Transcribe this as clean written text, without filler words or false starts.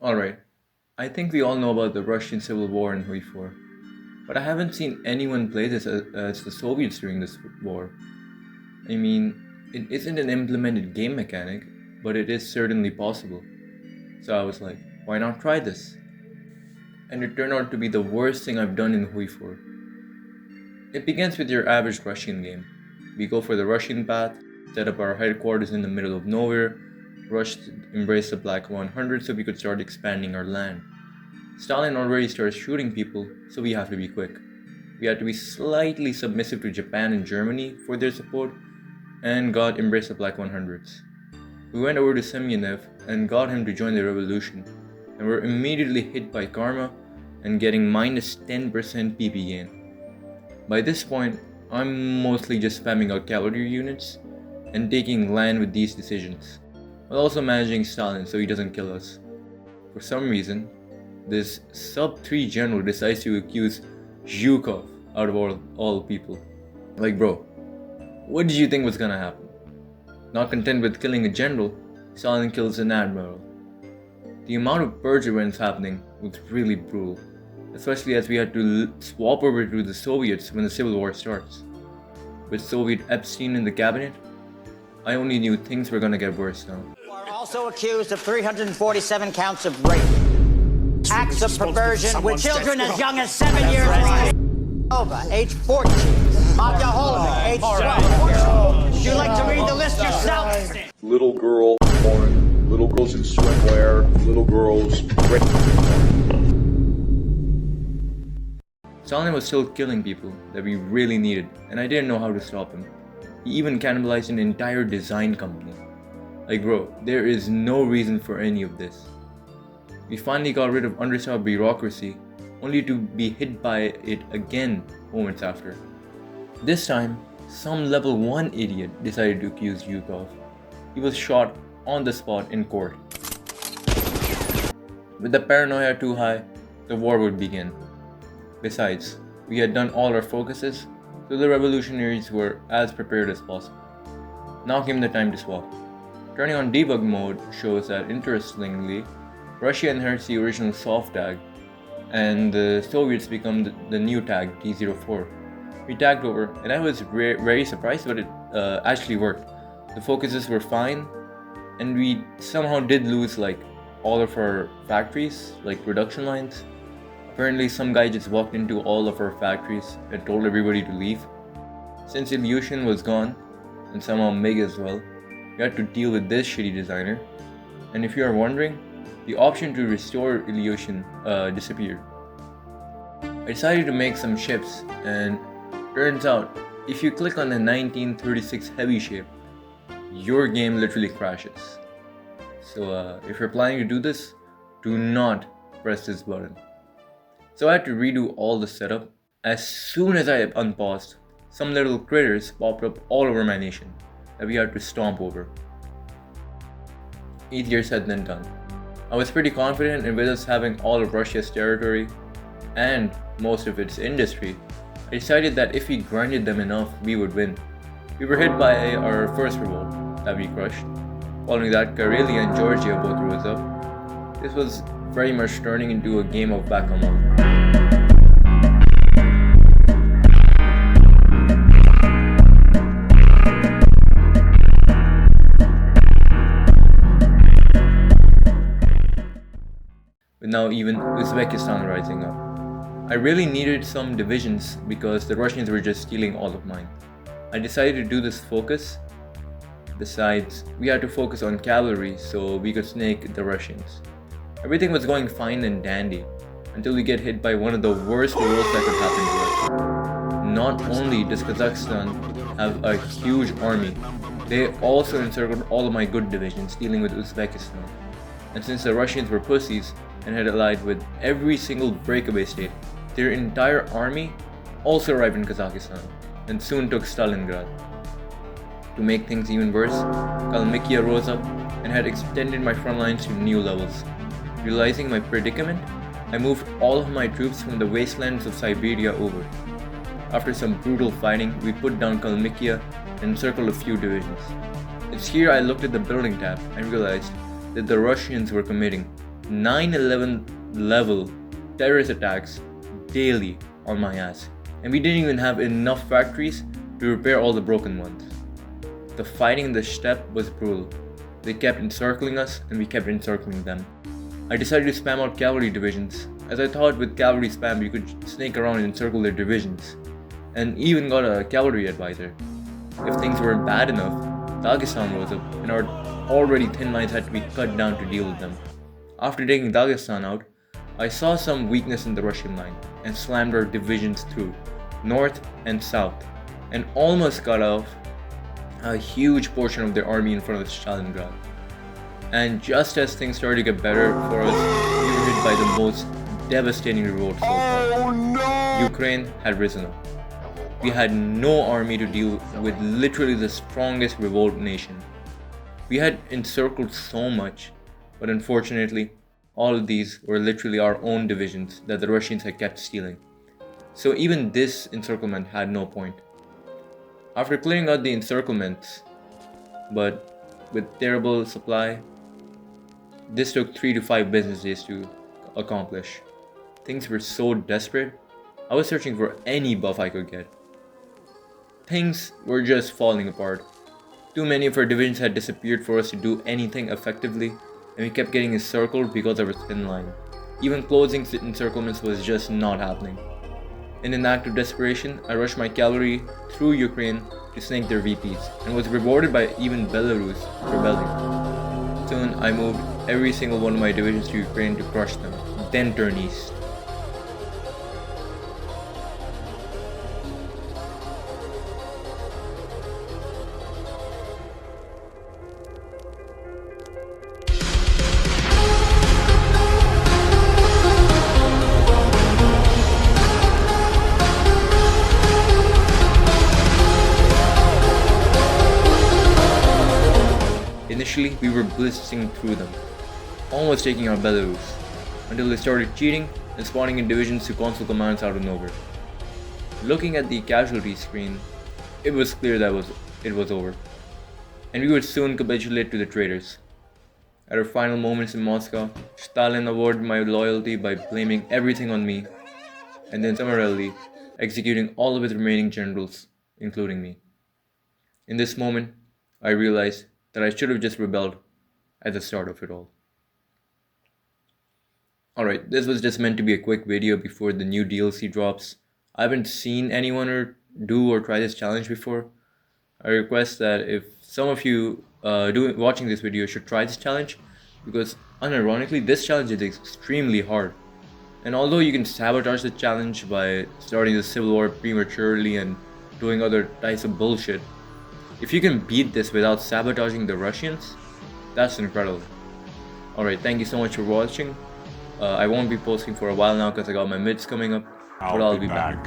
Alright, I think we all know about the Russian Civil War in Hui 4, but I haven't seen anyone play this as the Soviets during this war. I mean, it isn't an implemented game mechanic, but it is certainly possible. So I was like, why not try this? And it turned out to be the worst thing I've done in Hui 4. It begins with your average Russian game. We go for the Russian path, set up our headquarters in the middle of nowhere, rush to embrace the Black 100 so we could start expanding our land. Stalin already started shooting people, so we have to be quick. We had to be slightly submissive to Japan and Germany for their support, and got embraced the Black 100s. We went over to Semyonev and got him to join the revolution, and were immediately hit by karma and getting minus 10% PP gain. By this point, I'm mostly just spamming out cavalry units and taking land with these decisions, while also managing Stalin so he doesn't kill us. For some reason, this sub-3 general decides to accuse Zhukov out of all people. Like bro, what did you think was gonna happen? Not content with killing a general, Stalin kills an admiral. The amount of purge events happening was really brutal, especially as we had to swap over to the Soviets when the Civil War starts. With Soviet Epstein in the cabinet, I only knew things were gonna get worse now. Are also accused of 347 counts of rape, acts of perversion with children as young as 7 years old. Over, age 14. Mafia Holovic, age 12. Would you like to read the list yourself? Little girl porn, little girls in swimwear, little girls. Stalin was still killing people that we really needed, and I didn't know how to stop him. He even cannibalized an entire design company. Like bro, there is no reason for any of this. We finally got rid of understaffed bureaucracy, only to be hit by it again moments after. This time, some level 1 idiot decided to accuse Zhukov. He was shot on the spot in court. With the paranoia too high, the war would begin. Besides, we had done all our focuses, so the revolutionaries were as prepared as possible. Now came the time to swap. Turning on debug mode shows that, interestingly, Russia inherits the original soft tag, and the Soviets become the new tag, T04. We tagged over, and I was very surprised, but it actually worked. The focuses were fine, and we somehow did lose like all of our factories, like production lines. Apparently some guy just walked into all of our factories and told everybody to leave. Since Ilyushin was gone, and somehow Mig as well, we had to deal with this shitty designer. And if you are wondering, the option to restore Ilyushin disappeared. I decided to make some ships, and turns out, if you click on the 1936 heavy shape, your game literally crashes. So if you're planning to do this, do not press this button. So I had to redo all the setup. As soon as I unpaused, some little critters popped up all over my nation that we had to stomp over. Easier said than done. I was pretty confident, and with us having all of Russia's territory and most of its industry, I decided that if we grinded them enough, we would win. We were hit by our first revolt that we crushed. Following that, Karelia and Georgia both rose up. This was very much turning into a game of back-on-up. With now even Uzbekistan rising up. I really needed some divisions because the Russians were just stealing all of mine. I decided to do this focus. Besides, we had to focus on cavalry so we could snake the Russians. Everything was going fine and dandy until we get hit by one of the worst revolts that could happen to us. Not only does Kazakhstan have a huge army, they also encircled all of my good divisions dealing with Uzbekistan. And since the Russians were pussies and had allied with every single breakaway state, their entire army also arrived in Kazakhstan and soon took Stalingrad. To make things even worse, Kalmykia rose up and had extended my front lines to new levels. Realizing my predicament, I moved all of my troops from the wastelands of Siberia over. After some brutal fighting, we put down Kalmykia and encircled a few divisions. It's here I looked at the building tab and realized that the Russians were committing 9/11 level terrorist attacks daily on my ass, and we didn't even have enough factories to repair all the broken ones. The fighting in the steppe was brutal. They kept encircling us and we kept encircling them. I decided to spam out cavalry divisions, as I thought with cavalry spam you could snake around and encircle their divisions, and even got a cavalry advisor. If things weren't bad enough, Dagestan rose up and our already thin lines had to be cut down to deal with them. After taking Dagestan out, I saw some weakness in the Russian line and slammed our divisions through, north and south, and almost cut off a huge portion of their army in front of Stalingrad. And just as things started to get better for us, we were hit by the most devastating revolt so far. Ukraine had risen up. We had no army to deal with literally the strongest revolt nation. We had encircled so much, but unfortunately, all of these were literally our own divisions that the Russians had kept stealing. So even this encirclement had no point. After clearing out the encirclements, but with terrible supply, this took 3 to 5 business days to accomplish. Things were so desperate, I was searching for any buff I could get. Things were just falling apart. Too many of our divisions had disappeared for us to do anything effectively, and we kept getting encircled because of our thin line. Even closing encirclements was just not happening. In an act of desperation, I rushed my cavalry through Ukraine to snake their VPs, and was rewarded by even Belarus rebelling. Soon, I moved every single one of my divisions to Ukraine to crush them, then turn east. Initially, we were blitzing through them, almost taking out Belarus, until they started cheating and spawning in divisions to console commands out of nowhere. Looking at the casualty screen, it was clear that it was over, and we would soon capitulate to the traitors. At our final moments in Moscow, Stalin awarded my loyalty by blaming everything on me, and then summarily executing all of his remaining generals, including me. In this moment, I realized that I should have just rebelled at the start of it all. Alright, this was just meant to be a quick video before the new DLC drops. I haven't seen anyone do or try this challenge before. I request that if some of you watching this video should try this challenge, because unironically this challenge is extremely hard. And although you can sabotage the challenge by starting the civil war prematurely and doing other types of bullshit, if you can beat this without sabotaging the Russians, that's incredible. Alright, thank you so much for watching. I won't be posting for a while now because I got my mids coming up, but I'll be back.